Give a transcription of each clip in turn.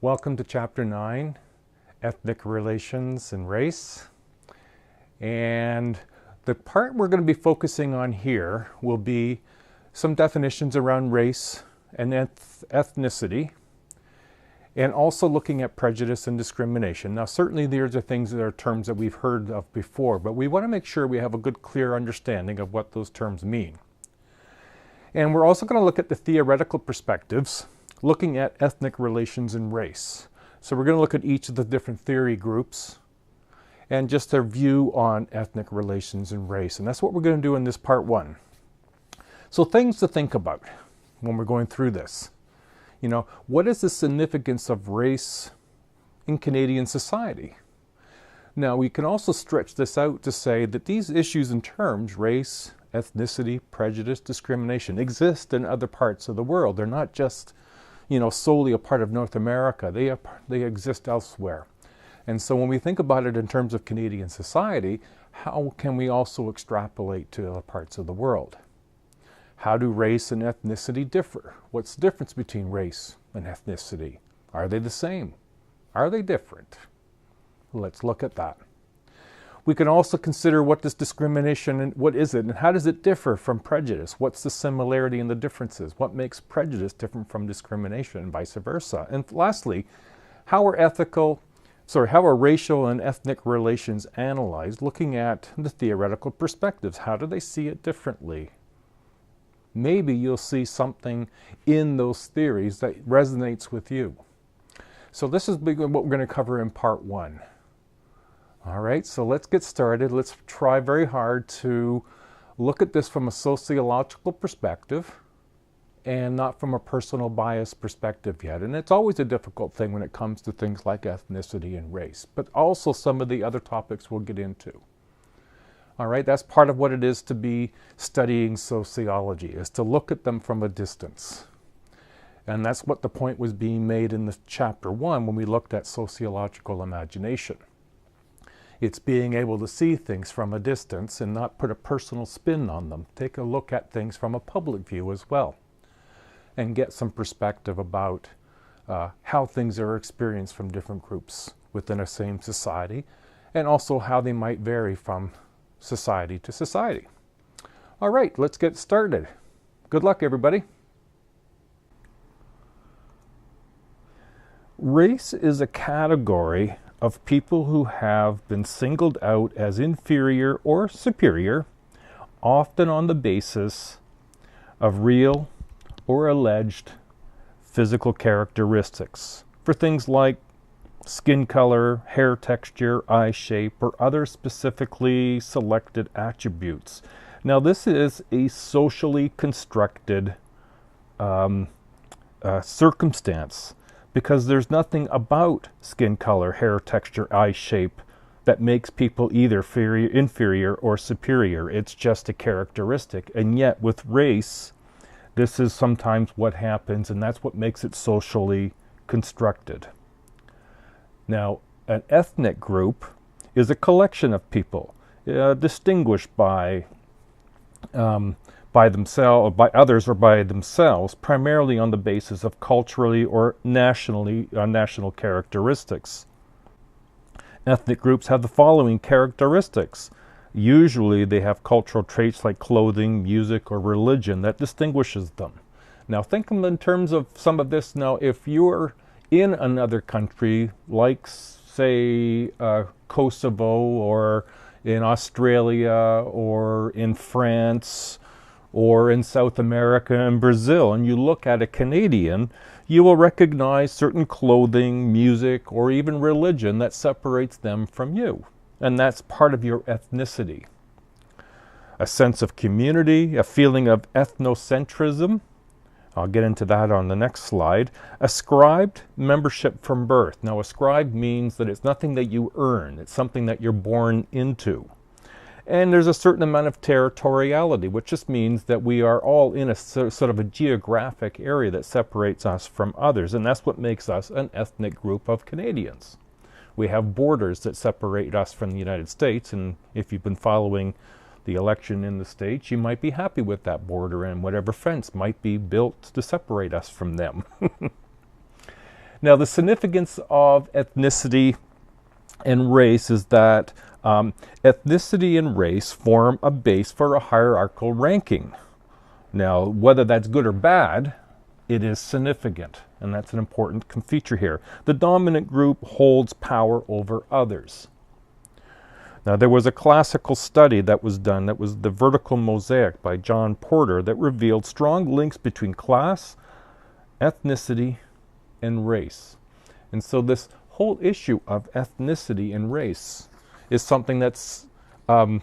Welcome to Chapter 9, Ethnic Relations and Race. And the part we're going to be focusing on here will be some definitions around race and ethnicity, and also looking at prejudice and discrimination. Now, certainly these are things that are terms that we've heard of before, but we want to make sure we have a good, clear understanding of what those terms mean. And we're also going to look at the theoretical perspectives, looking at ethnic relations and race. So we're going to look at each of the different theory groups and just their view on ethnic relations and race. And that's what we're going to do in this part one. So things to think about when we're going through this. You know, what is the significance of race in Canadian society? Now, we can also stretch this out to say that these issues and terms, race, ethnicity, prejudice, discrimination, exist in other parts of the world. They're not just, solely a part of North America. They exist elsewhere. And so when we think about it in terms of Canadian society, how can we also extrapolate to other parts of the world? How do race and ethnicity differ? What's the difference between race and ethnicity? Are they the same? Are they different? Let's look at that. We can also consider what is discrimination and what is it, and how does it differ from prejudice? What's the similarity and the differences? What makes prejudice different from discrimination and vice versa? And lastly, how are racial and ethnic relations analyzed, looking at the theoretical perspectives? How do they see it differently? Maybe you'll see something in those theories that resonates with you. So this is what we're going to cover in part one. All right, so let's get started. Let's try very hard to look at this from a sociological perspective and not from a personal bias perspective yet. And it's always a difficult thing when it comes to things like ethnicity and race, but also some of the other topics we'll get into. All right, that's part of what it is to be studying sociology, is to look at them from a distance. And that's what the point was being made in the chapter one when we looked at sociological imagination. It's being able to see things from a distance and not put a personal spin on them. Take a look at things from a public view as well, and get some perspective about how things are experienced from different groups within a same society, and also how they might vary from society to society. All right, let's get started. Good luck, everybody. Race is a category of people who have been singled out as inferior or superior, often on the basis of real or alleged physical characteristics, for things like skin color, hair texture, eye shape, or other specifically selected attributes. Now, this is a socially constructed circumstance, because there's nothing about skin color, hair texture, eye shape that makes people either inferior or superior. It's just a characteristic. And yet with race, this is sometimes what happens, and that's what makes it socially constructed. Now, an ethnic group is a collection of people distinguished by themselves, by others, or by themselves, primarily on the basis of culturally or national characteristics. Ethnic groups have the following characteristics. Usually they have cultural traits like clothing, music, or religion that distinguishes them. Now think in terms of some of this. Now, if you're in another country, like say Kosovo, or in Australia, or in France, or in South America and Brazil, and you look at a Canadian, you will recognize certain clothing, music, or even religion that separates them from you. And that's part of your ethnicity. A sense of community, a feeling of ethnocentrism. I'll get into that on the next slide. Ascribed membership from birth. Now, ascribed means that it's nothing that you earn. It's something that you're born into. And there's a certain amount of territoriality, which just means that we are all in a sort of a geographic area that separates us from others. And that's what makes us an ethnic group of Canadians. We have borders that separate us from the United States. And if you've been following the election in the States, you might be happy with that border and whatever fence might be built to separate us from them. Now, the significance of ethnicity and race is that ethnicity and race form a base for a hierarchical ranking. Now, whether that's good or bad, it is significant, and that's an important feature here. The dominant group holds power over others. Now, there was a classical study that was done, that was the vertical mosaic by John Porter, that revealed strong links between class, ethnicity, and race. And so this whole issue of ethnicity and race is something that's an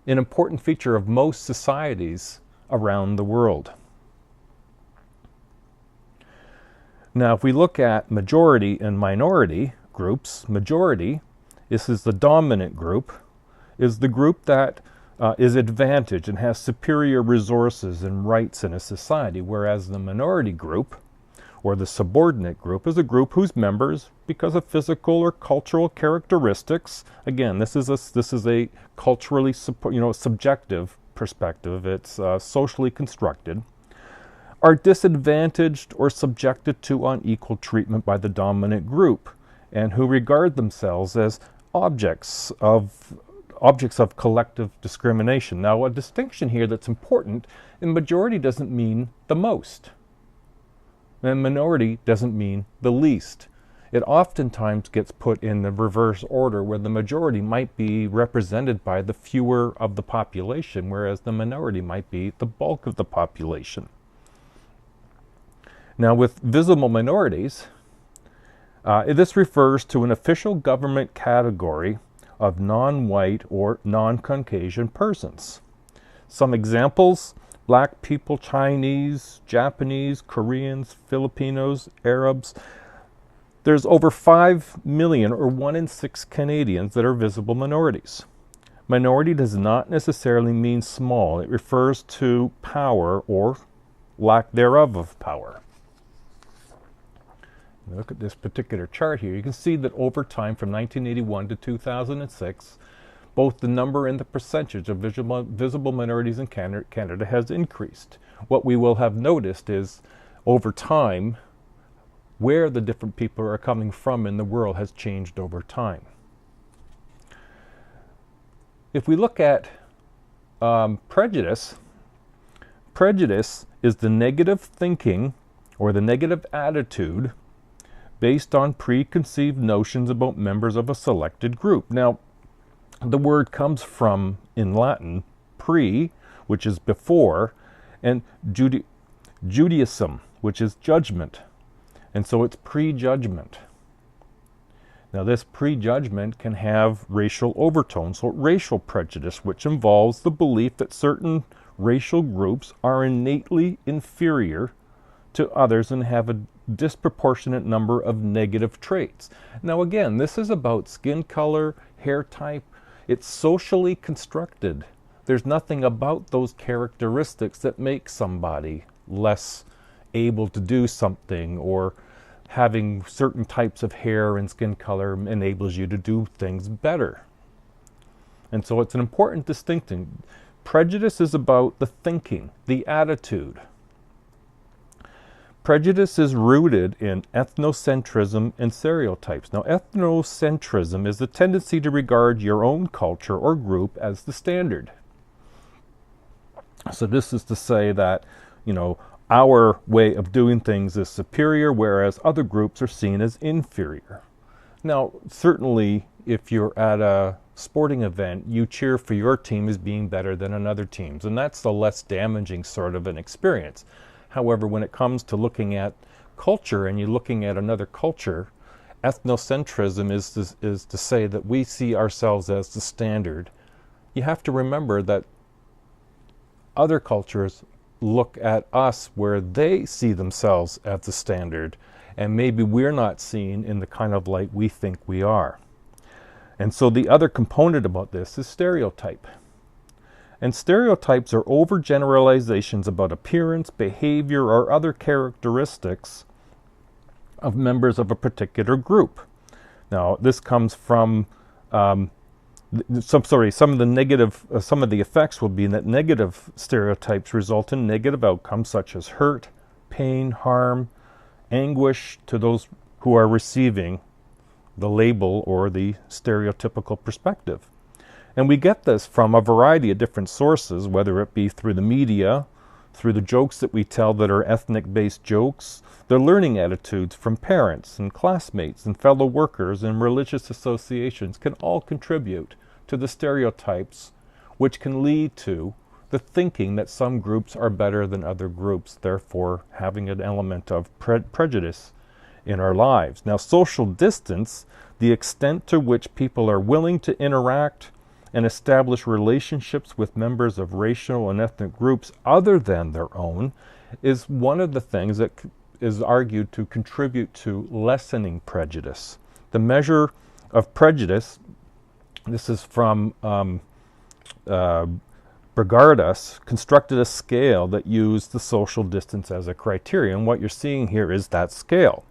important feature of most societies around the world. Now, if we look at majority and minority groups, majority, this is the dominant group, is the group that is advantaged and has superior resources and rights in a society, whereas the minority group, or the subordinate group, is a group whose members, because of physical or cultural characteristics, again, this is a culturally subjective perspective, it's socially constructed, are disadvantaged or subjected to unequal treatment by the dominant group, and who regard themselves as objects of collective discrimination. Now, a distinction here that's important: in majority doesn't mean the most, and minority doesn't mean the least. It oftentimes gets put in the reverse order, where the majority might be represented by the fewer of the population, whereas the minority might be the bulk of the population. Now, with visible minorities, this refers to an official government category of non-white or non-Caucasian persons. Some examples: Black people, Chinese, Japanese, Koreans, Filipinos, Arabs. There's over 5 million, or 1 in 6 Canadians, that are visible minorities. Minority does not necessarily mean small. It refers to power or lack thereof of power. Look at this particular chart here. You can see that over time, from 1981 to 2006, both the number and the percentage of visible minorities in Canada has increased. What we will have noticed is, over time, where the different people are coming from in the world has changed over time. If we look at prejudice, prejudice is the negative thinking or the negative attitude based on preconceived notions about members of a selected group. Now, the word comes from, in Latin, pre, which is before, and Judaism, which is judgment. And so it's prejudgment. Now, this prejudgment can have racial overtones, so racial prejudice, which involves the belief that certain racial groups are innately inferior to others and have a disproportionate number of negative traits. Now, again, this is about skin color, hair type. It's socially constructed. There's nothing about those characteristics that make somebody less able to do something, or having certain types of hair and skin color enables you to do things better. And so it's an important distinction. Prejudice is about the thinking, the attitude. Prejudice is rooted in ethnocentrism and stereotypes. Now, ethnocentrism is the tendency to regard your own culture or group as the standard. So this is to say that, our way of doing things is superior, whereas other groups are seen as inferior. Now, certainly, if you're at a sporting event, you cheer for your team as being better than another team's, and that's the less damaging sort of an experience. However, when it comes to looking at culture and you're looking at another culture, ethnocentrism is to say that we see ourselves as the standard. You have to remember that other cultures look at us where they see themselves as the standard, and maybe we're not seen in the kind of light we think we are. And so the other component about this is stereotype. And stereotypes are overgeneralizations about appearance, behavior, or other characteristics of members of a particular group. Now, this comes from some of the effects will be that negative stereotypes result in negative outcomes such as hurt, pain, harm, anguish to those who are receiving the label or the stereotypical perspective. And we get this from a variety of different sources, whether it be through the media, through the jokes that we tell that are ethnic-based jokes, the learning attitudes from parents and classmates and fellow workers and religious associations can all contribute to the stereotypes, which can lead to the thinking that some groups are better than other groups, therefore having an element of prejudice in our lives. Now, social distance, the extent to which people are willing to interact and establish relationships with members of racial and ethnic groups other than their own, is one of the things that is argued to contribute to lessening prejudice. The measure of prejudice, this is from Bergardus, constructed a scale that used the social distance as a criterion. What you're seeing here is that scale.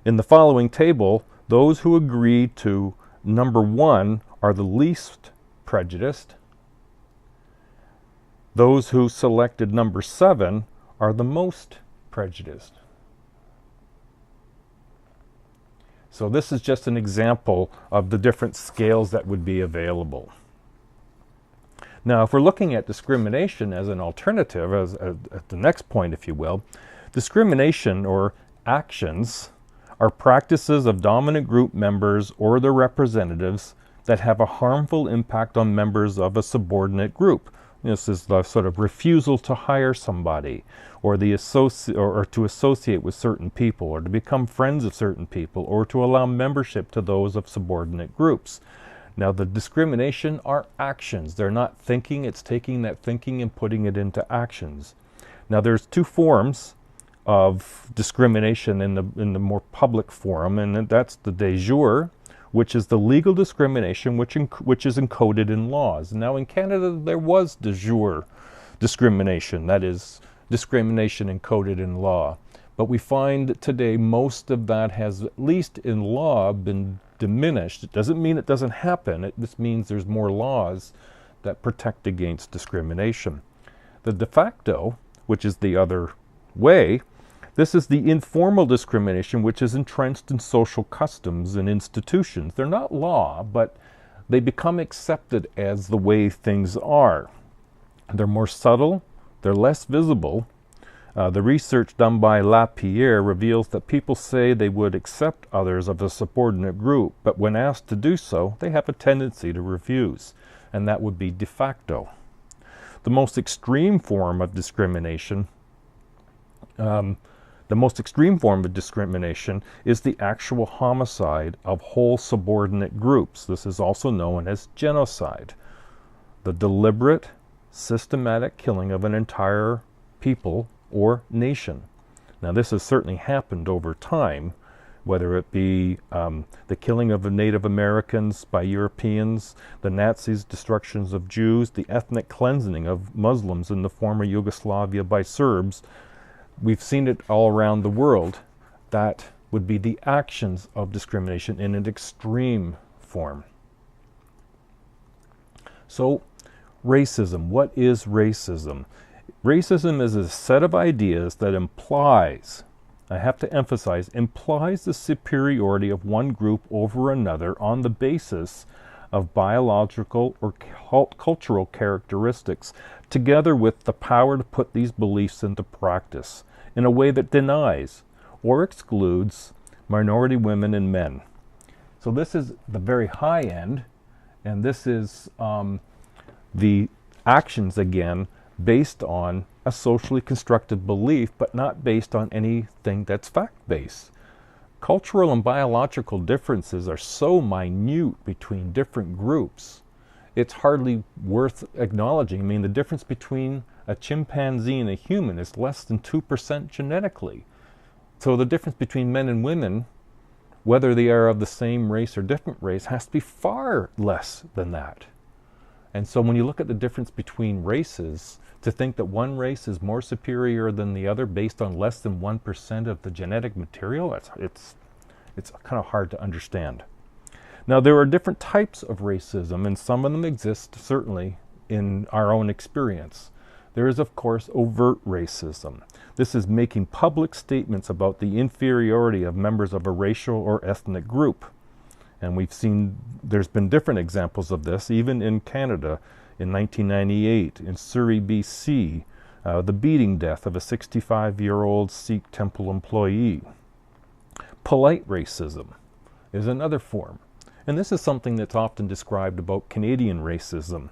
In the following table, those who agreed to number 1 are the least prejudiced. Those who selected number 7 are the most prejudiced. So this is just an example of the different scales that would be available. Now, if we're looking at discrimination as an alternative, at the next point, if you will, discrimination or actions are practices of dominant group members or their representatives that have a harmful impact on members of a subordinate group. This is the sort of refusal to hire somebody, or to associate with certain people, or to become friends of certain people, or to allow membership to those of subordinate groups. Now, the discrimination are actions. They're not thinking. It's taking that thinking and putting it into actions. Now, there's 2 forms of discrimination in the more public forum, and that's the de jure, which is the legal discrimination which is encoded in laws. Now, in Canada, there was de jure discrimination, that is, discrimination encoded in law. But we find that today most of that has, at least in law, been diminished. It doesn't mean it doesn't happen. It just means there's more laws that protect against discrimination. The de facto, which is the other way, this is the informal discrimination which is entrenched in social customs and institutions. They're not law, but they become accepted as the way things are. They're more subtle, they're less visible. The research done by Lapierre reveals that people say they would accept others of a subordinate group, but when asked to do so, they have a tendency to refuse, and that would be de facto. The most extreme form of discrimination is the actual homicide of whole subordinate groups. This is also known as genocide. The deliberate, systematic killing of an entire people or nation. Now, this has certainly happened over time, whether it be the killing of the Native Americans by Europeans, the Nazis' destructions of Jews, the ethnic cleansing of Muslims in the former Yugoslavia by Serbs. We've seen it all around the world. That would be the actions of discrimination in an extreme form. So, racism. What is racism? Racism is a set of ideas that implies, I have to emphasize, implies the superiority of one group over another on the basis of biological or cultural characteristics, together with the power to put these beliefs into practice in a way that denies or excludes minority women and men. So this is the very high end, and this is the actions, again, based on a socially constructed belief, but not based on anything that's fact-based. Cultural and biological differences are so minute between different groups, it's hardly worth acknowledging. I mean, the difference between a chimpanzee and a human is less than 2% genetically. So the difference between men and women, whether they are of the same race or different race, has to be far less than that. And so when you look at the difference between races, to think that one race is more superior than the other based on less than 1% of the genetic material, it's kind of hard to understand. Now, there are different types of racism, and some of them exist certainly in our own experience. There is, of course, overt racism. This is making public statements about the inferiority of members of a racial or ethnic group. And we've seen there's been different examples of this, even in Canada in 1998, in Surrey, BC, the beating death of a 65-year-old Sikh temple employee. Polite racism is another form. And this is something that's often described about Canadian racism.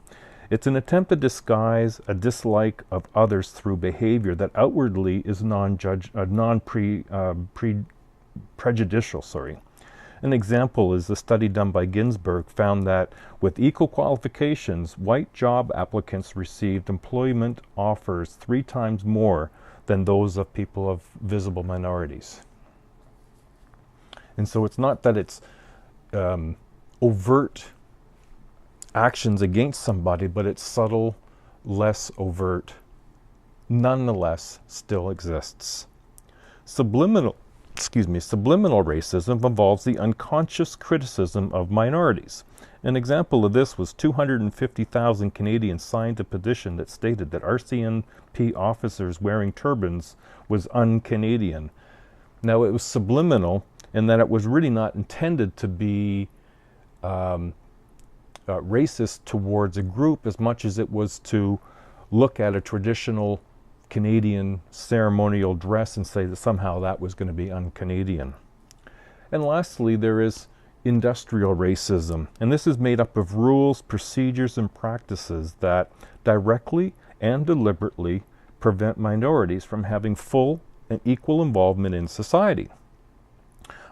It's an attempt to disguise a dislike of others through behavior that outwardly is prejudicial. An example is the study done by Ginsburg found that with equal qualifications, white job applicants received employment offers 3 times more than those of people of visible minorities. And so it's not that it's overt actions against somebody, but it's subtle, less overt, nonetheless still exists. Subliminal racism involves the unconscious criticism of minorities. An example of this was 250,000 Canadians signed a petition that stated that RCMP officers wearing turbans was un-Canadian. Now, it was subliminal in that it was really not intended to be racist towards a group as much as it was to look at a traditional Canadian ceremonial dress and say that somehow that was going to be un-Canadian. And lastly, there is industrial racism, and this is made up of rules, procedures, and practices that directly and deliberately prevent minorities from having full and equal involvement in society.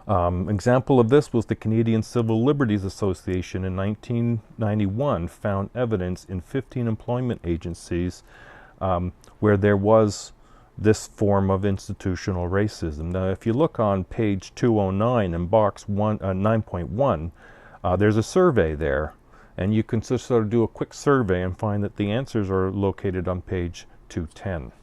Example of this was the Canadian Civil Liberties Association in 1991 found evidence in 15 employment agencies where there was this form of institutional racism. Now, if you look on page 209 in box 9.1, there's a survey there, and you can just sort of do a quick survey and find that the answers are located on page 210.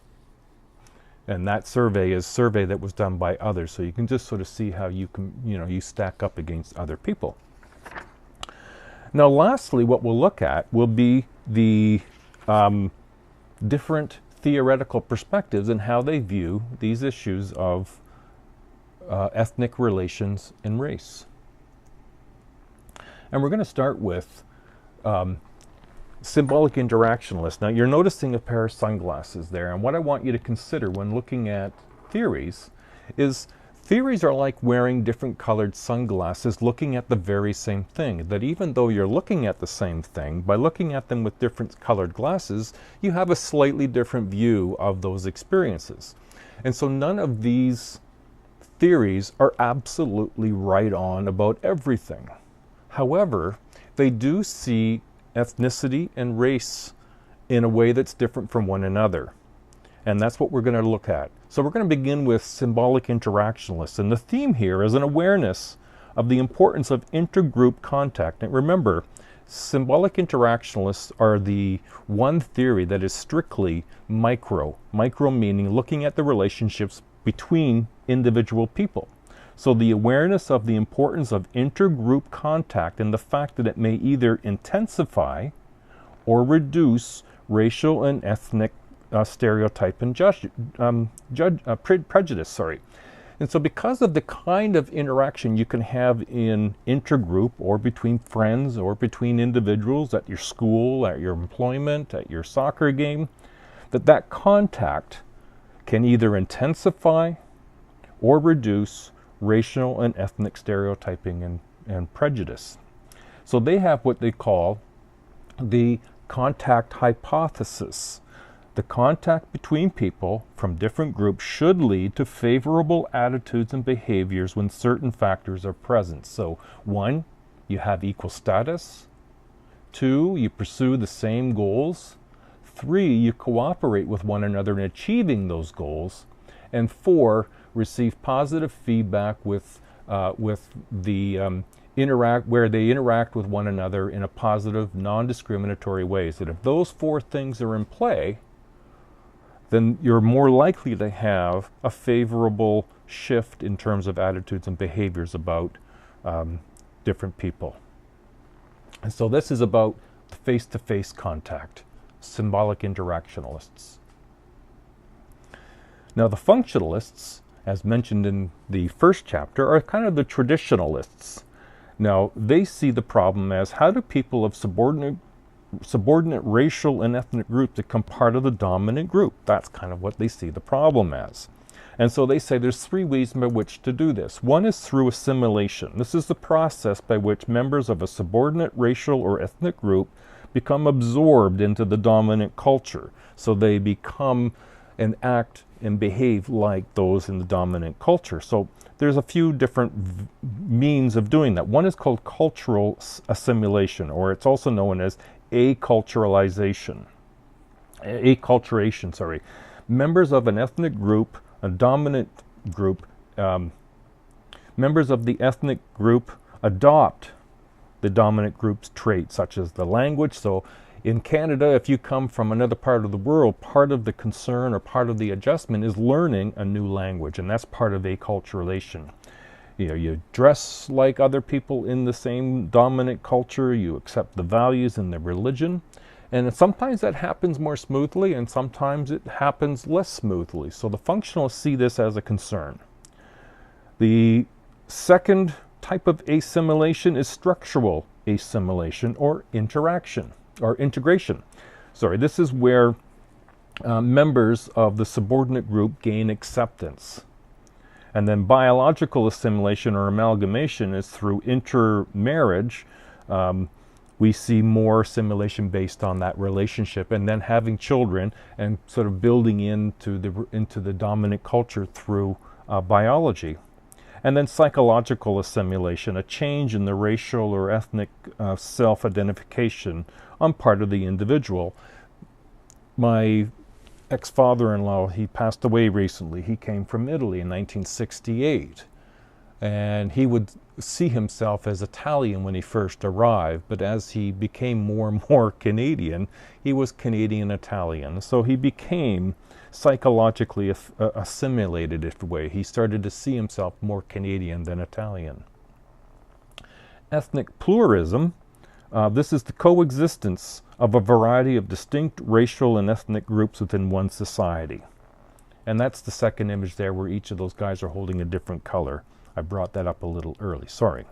And that survey is a survey that was done by others, so you can just sort of see how you can, you stack up against other people. Now, lastly, what we'll look at will be the different theoretical perspectives and how they view these issues of ethnic relations and race. And we're going to start with symbolic interactionalists. Now, you're noticing a pair of sunglasses there, and what I want you to consider when looking at theories is theories are like wearing different colored sunglasses looking at the very same thing, that even though you're looking at the same thing, by looking at them with different colored glasses, you have a slightly different view of those experiences. And so none of these theories are absolutely right on about everything. However, they do see ethnicity and race in a way that's different from one another. And that's what we're going to look at. So we're going to begin with symbolic interactionalists. And the theme here is an awareness of the importance of intergroup contact. And remember, symbolic interactionalists are the one theory that is strictly micro meaning looking at the relationships between individual people. So the awareness of the importance of intergroup contact and the fact that it may either intensify or reduce racial and ethnic stereotype and prejudice. And so because of the kind of interaction you can have in intergroup or between friends or between individuals at your school, at your employment, at your soccer game, that contact can either intensify or reduce racial and ethnic stereotyping and prejudice. So they have what they call the contact hypothesis. The contact between people from different groups should lead to favorable attitudes and behaviors when certain factors are present. So 1, you have equal status. 2, you pursue the same goals. 3, you cooperate with one another in achieving those goals. And 4, receive positive feedback with the where they interact with one another in a positive, non-discriminatory way. So that if those 4 things are in play, then you're more likely to have a favorable shift in terms of attitudes and behaviors about different people. And so this is about face-to-face contact, symbolic interactionalists. Now the functionalists, as mentioned in the first chapter, are kind of the traditionalists. Now they see the problem as, how do people of subordinate racial and ethnic groups become part of the dominant group? That's kind of what they see the problem as. And so they say there's three ways by which to do this. One is through assimilation. This is the process by which members of a subordinate racial or ethnic group become absorbed into the dominant culture. So they become and act and behave like those in the dominant culture. So there's a few different means of doing that. One is called cultural assimilation, or it's also known as acculturation. Members of an ethnic group, a dominant group, members of the ethnic group adopt the dominant group's traits, such as the language. So in Canada, if you come from another part of the world, part of the concern or part of the adjustment is learning a new language, and that's part of acculturation. You dress like other people in the same dominant culture, you accept the values and the religion, and sometimes that happens more smoothly and sometimes it happens less smoothly. So the functionalists see this as a concern. The second type of assimilation is structural assimilation or integration. This is where members of the subordinate group gain acceptance. And then biological assimilation or amalgamation is through intermarriage. We see more assimilation based on that relationship, and then having children and sort of building into the dominant culture through biology. And then psychological assimilation, a change in the racial or ethnic self-identification on part of the individual. My ex-father-in-law, he passed away recently. He came from Italy in 1968. And he would see himself as Italian when he first arrived, but as he became more and more Canadian, he was Canadian-Italian. So he became psychologically assimilated in a way. He started to see himself more Canadian than Italian. Ethnic pluralism, this is the coexistence of a variety of distinct racial and ethnic groups within one society. And that's the second image there, where each of those guys are holding a different color. I brought that up a little early, sorry.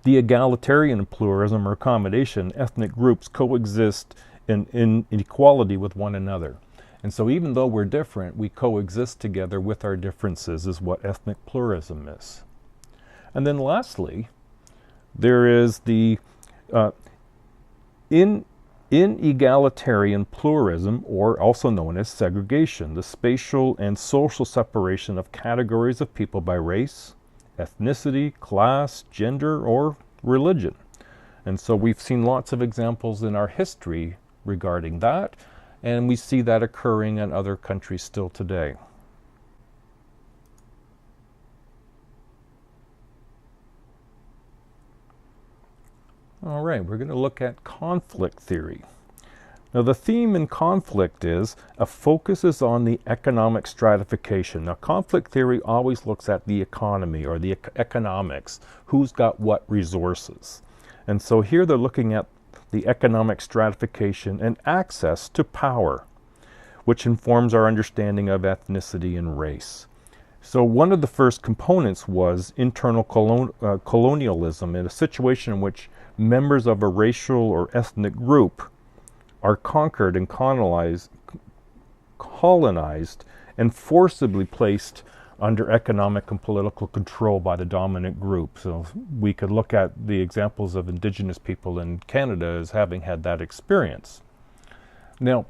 The egalitarian pluralism or accommodation, ethnic groups coexist in equality with one another. And so even though we're different, we coexist together with our differences, is what ethnic pluralism is. And then lastly, there is the inegalitarian pluralism, or also known as segregation, the spatial and social separation of categories of people by race, ethnicity, class, gender, or religion. And so we've seen lots of examples in our history regarding that, and we see that occurring in other countries still today. All right, we're going to look at conflict theory. Now the theme in conflict is a focus is on the economic stratification. Now conflict theory always looks at the economy or the economics, who's got what resources. And so here they're looking at the economic stratification and access to power, which informs our understanding of ethnicity and race. So one of the first components was internal colonialism, in a situation in which members of a racial or ethnic group are conquered and colonized and forcibly placed under economic and political control by the dominant group. So we could look at the examples of Indigenous people in Canada as having had that experience. Now,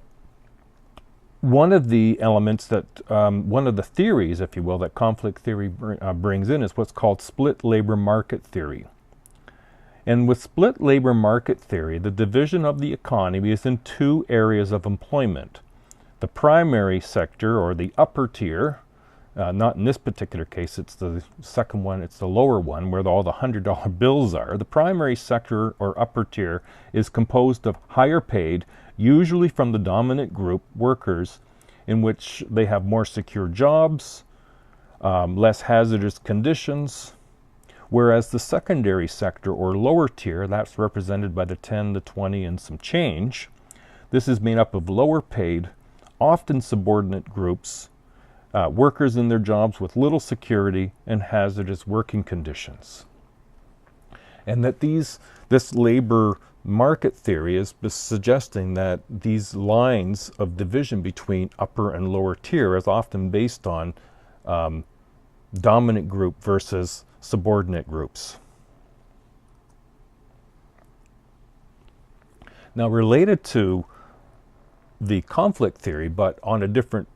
one of the elements that, one of the theories, if you will, that conflict theory brings in is what's called split labor market theory. And with split labor market theory, the division of the economy is in two areas of employment. The primary sector, or the upper tier, not in this particular case, it's the second one, it's the lower one where all the $100 bills are. The primary sector or upper tier is composed of higher paid, usually from the dominant group, workers in which they have more secure jobs, less hazardous conditions. Whereas the secondary sector or lower tier, that's represented by the 10, the 20, and some change. This is made up of lower paid, often subordinate groups workers in their jobs with little security and hazardous working conditions. And that this labor market theory is suggesting that these lines of division between upper and lower tier is often based on dominant group versus subordinate groups. Now, related to the conflict theory, but on a different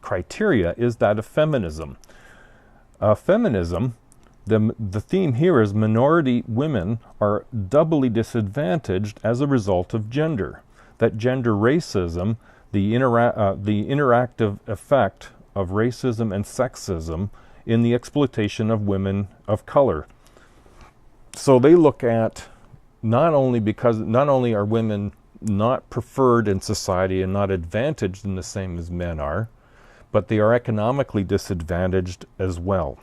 criteria, is that of feminism. Feminism, the theme here is minority women are doubly disadvantaged as a result of gender. That gender racism, the interactive effect of racism and sexism in the exploitation of women of color. So they look at not only are women not preferred in society and not advantaged in the same as men are, but they are economically disadvantaged as well.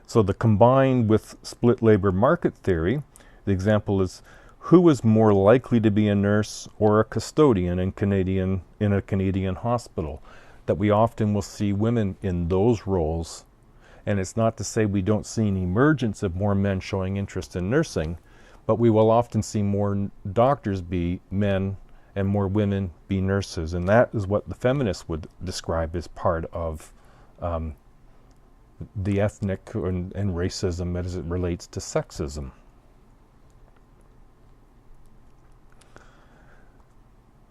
So the combined with split labor market theory, the example is, who is more likely to be a nurse or a custodian in a Canadian hospital? That we often will see women in those roles. And it's not to say we don't see an emergence of more men showing interest in nursing, but we will often see more doctors be men and more women be nurses. And that is what the feminists would describe as part of the ethnic and racism as it relates to sexism.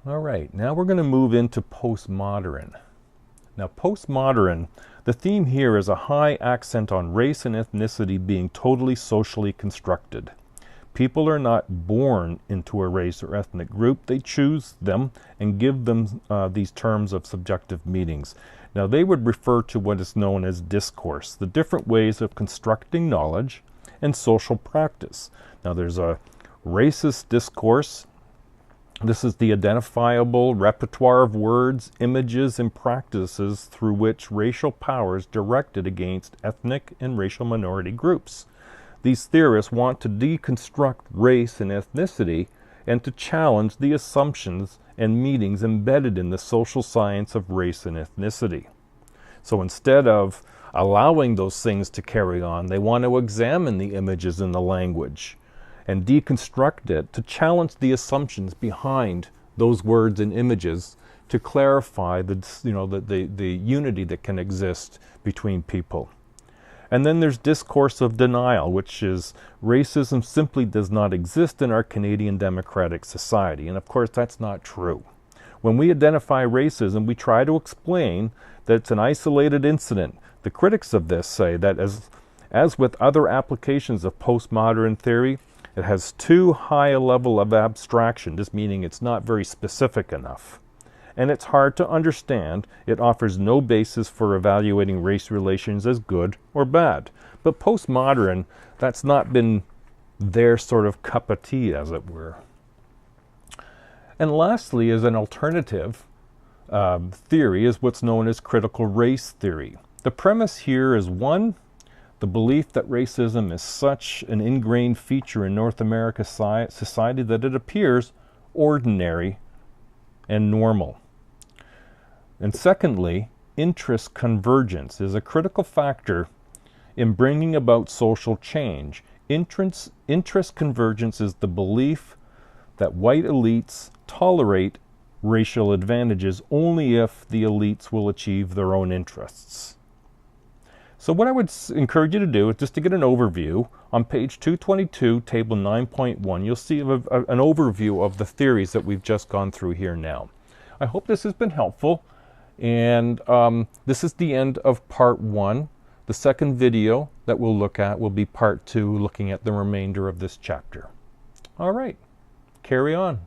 All right, now we're going to move into postmodern. Now, postmodern, the theme here is a high accent on race and ethnicity being totally socially constructed. People are not born into a race or ethnic group, they choose them and give them these terms of subjective meanings. Now, they would refer to what is known as discourse, the different ways of constructing knowledge and social practice. Now, there's a racist discourse. This is the identifiable repertoire of words, images, and practices through which racial power is directed against ethnic and racial minority groups. These theorists want to deconstruct race and ethnicity and to challenge the assumptions and meanings embedded in the social science of race and ethnicity. So instead of allowing those things to carry on, they want to examine the images in the language and deconstruct it to challenge the assumptions behind those words and images to clarify the unity that can exist between people. And then there's discourse of denial, which is racism simply does not exist in our Canadian democratic society. And of course, that's not true. When we identify racism, we try to explain that it's an isolated incident. The critics of this say that as with other applications of postmodern theory, it has too high a level of abstraction, just meaning it's not very specific enough. And it's hard to understand. It offers no basis for evaluating race relations as good or bad. But postmodern, that's not been their sort of cup of tea, as it were. And lastly, as an alternative theory is what's known as critical race theory. The premise here is one, the belief that racism is such an ingrained feature in North America society that it appears ordinary and normal. And secondly, interest convergence is a critical factor in bringing about social change. Interest convergence is the belief that white elites tolerate racial advantages only if the elites will achieve their own interests. So what I would encourage you to do is just to get an overview. On page 222, table 9.1, you'll see an overview of the theories that we've just gone through here now. I hope this has been helpful. And this is the end of part 1. The second video that we'll look at will be part 2, looking at the remainder of this chapter. All right, carry on.